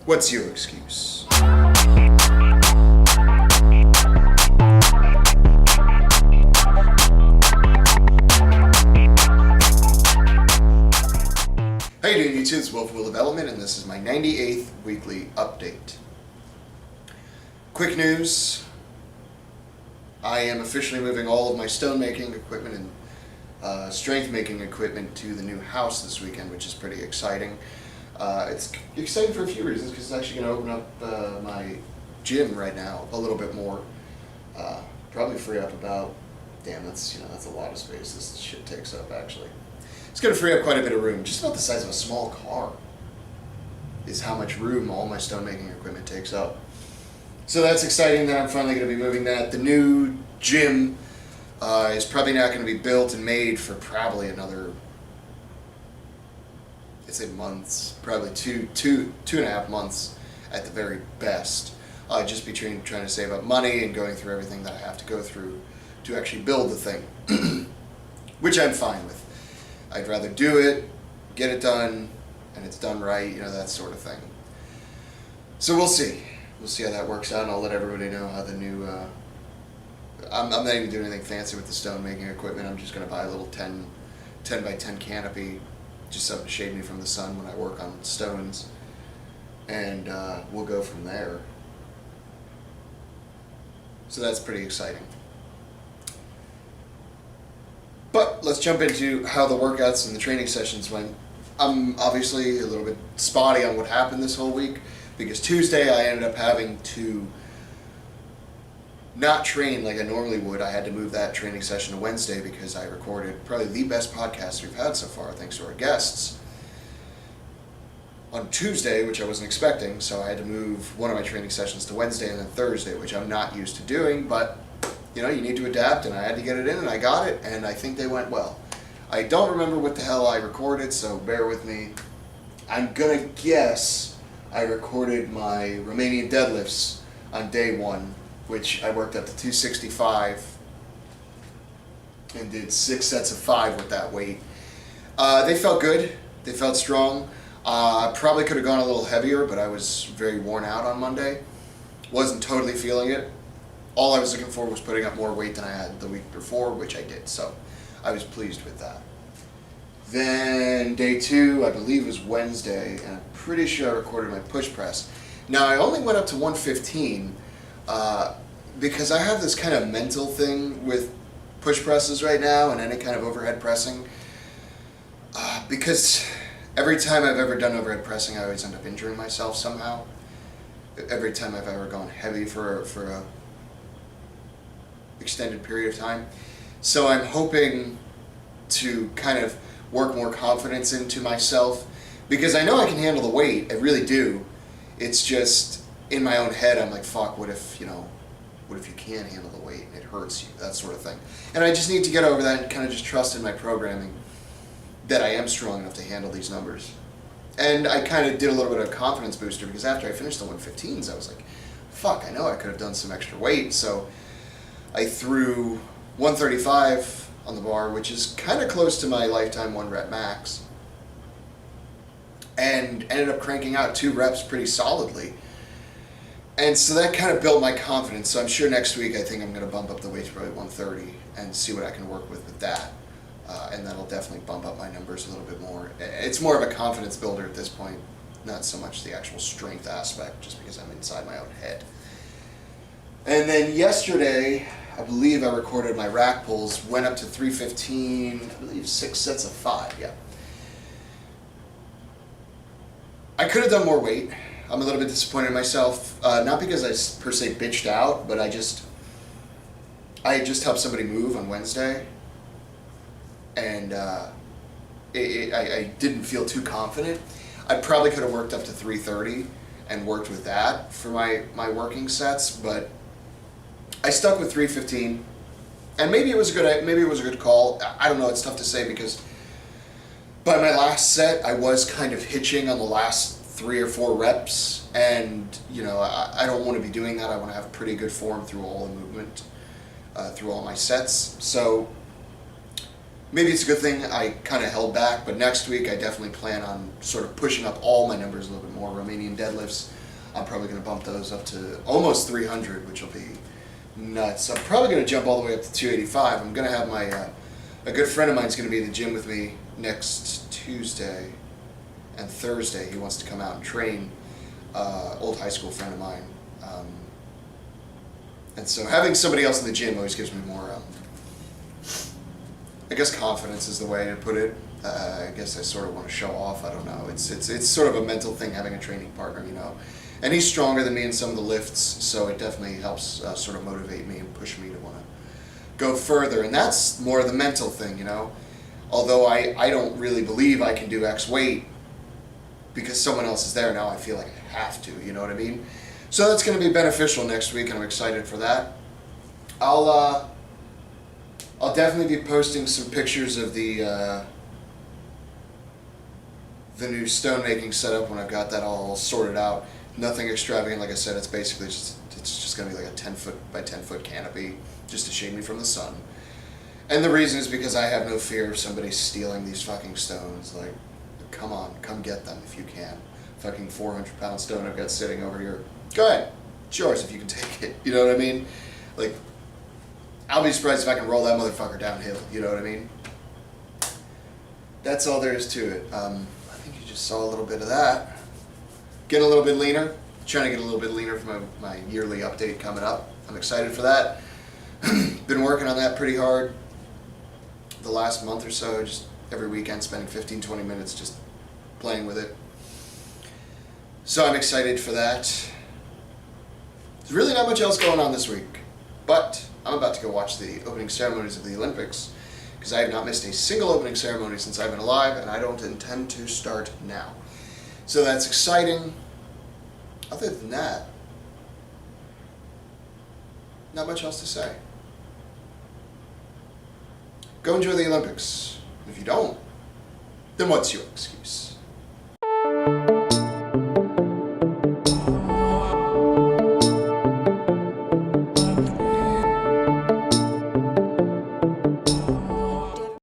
What's your excuse? How you doing, YouTube? It's Wolf Will Development, and this is my 98th weekly update. Quick news. I am officially moving all of my stone making equipment and strength making equipment to the new house this weekend, which is pretty exciting. It's exciting for a few reasons, because it's actually going to open up my gym right now a little bit more. Probably free up about, that's a lot of space this shit takes up, actually. It's going to free up quite a bit of room, just about the size of a small car is how much room all my stone making equipment takes up. So that's exciting that I'm finally going to be moving that. The new gym is probably not going to be built and made for probably another, I'd say months, probably two and a half months at the very best. Just between trying to save up money and going through everything that I have to go through to actually build the thing, which I'm fine with. I'd rather do it, get it done, and it's done right, that sort of thing. So we'll see. We'll see how that works out, and I'll let everybody know how the new, I'm not even doing anything fancy with the stone making equipment. I'm just going to buy a little 10 by 10 canopy, just something to shade me from the sun when I work on stones, and we'll go from there. So that's pretty exciting. But let's jump into how the workouts and the training sessions went. I'm obviously a little bit spotty on what happened this whole week, because Tuesday I ended up having to not train like I normally would. I had to move that training session to Wednesday because I recorded probably the best podcast we've had so far, thanks to our guests, on Tuesday, which I wasn't expecting. So I had to move one of my training sessions to Wednesday and then Thursday, which I'm not used to doing, but you need to adapt, and I had to get it in, and I got it, and I think they went well. I don't remember what the hell I recorded, so bear with me. I'm gonna guess I recorded my Romanian deadlifts on day one, which I worked up to 265 and did 6 sets of 5 with that weight. They felt good. They felt strong. I probably could have gone a little heavier, but I was very worn out on Monday. Wasn't totally feeling it. All I was looking for was putting up more weight than I had the week before, which I did, so I was pleased with that. Then day 2, I believe, was Wednesday, and I'm pretty sure I recorded my push press. Now, I only went up to 115 because I have this kind of mental thing with push presses right now and any kind of overhead pressing, because every time I've ever done overhead pressing, I always end up injuring myself somehow. Every time I've ever gone heavy for a extended period of time. So I'm hoping to kind of work more confidence into myself, because I know I can handle the weight, I really do. It's just in my own head, I'm like, fuck, what if you can't handle the weight and it hurts you, that sort of thing. And I just need to get over that and kind of just trust in my programming that I am strong enough to handle these numbers. And I kind of did a little bit of a confidence booster, because after I finished the 115s, I was like, fuck, I know I could have done some extra weight. So I threw 135 on the bar, which is kind of close to my lifetime 1 rep max, and ended up cranking out 2 reps pretty solidly. And so that kind of built my confidence. So I'm sure next week I think I'm going to bump up the weight to probably 130 and see what I can work with that. And that'll definitely bump up my numbers a little bit more. It's more of a confidence builder at this point, not so much the actual strength aspect, just because I'm inside my own head. And then yesterday, I believe I recorded my rack pulls, went up to 315, I believe 6 sets of 5, yeah. I could have done more weight. I'm a little bit disappointed in myself, not because I per se bitched out, but I just helped somebody move on Wednesday, and I didn't feel too confident. I probably could have worked up to 330 and worked with that for my working sets, but I stuck with 315, and maybe it was a good call. I don't know. It's tough to say, because by my last set, I was kind of hitching on the last 3 or 4 reps, and I don't want to be doing that. I want to have pretty good form through all the movement, through all my sets. So maybe it's a good thing I kind of held back, but next week I definitely plan on sort of pushing up all my numbers a little bit more. Romanian deadlifts, I'm probably going to bump those up to almost 300, which will be nuts. I'm probably going to jump all the way up to 285. I'm going to have my, a good friend of mine is going to be in the gym with me next Tuesday and Thursday. He wants to come out and train, old high school friend of mine. And so having somebody else in the gym always gives me more, I guess confidence is the way to put it. I guess I sort of want to show off. I don't know. It's sort of a mental thing having a training partner, you know. And he's stronger than me in some of the lifts, so it definitely helps sort of motivate me and push me to want to go further. And that's more the mental thing, you know. Although I don't really believe I can do X weight because someone else is there now, I feel like I have to. You know what I mean? So that's going to be beneficial next week, and I'm excited for that. I'll definitely be posting some pictures of the new stone making setup when I've got that all sorted out. Nothing extravagant, like I said. It's basically just going to be like a 10-foot by 10-foot canopy, just to shade me from the sun. And the reason is because I have no fear of somebody stealing these fucking stones. Like, come on, come get them if you can. Fucking 400-pound stone I've got sitting over here. Go ahead, it's yours if you can take it. You know what I mean? Like, I'll be surprised if I can roll that motherfucker downhill. You know what I mean? That's all there is to it. I think you just saw a little bit of that. Getting a little bit leaner. Trying to get a little bit leaner for my yearly update coming up. I'm excited for that. Been working on that pretty hard the last month or so. Just every weekend spending 15-20 minutes just playing with it. So I'm excited for that. There's really not much else going on this week. But I'm about to go watch the opening ceremonies of the Olympics because I have not missed a single opening ceremony since I've been alive, and I don't intend to start now. So that's exciting. Other than that, not much else to say. Go enjoy the Olympics. If you don't, then what's your excuse?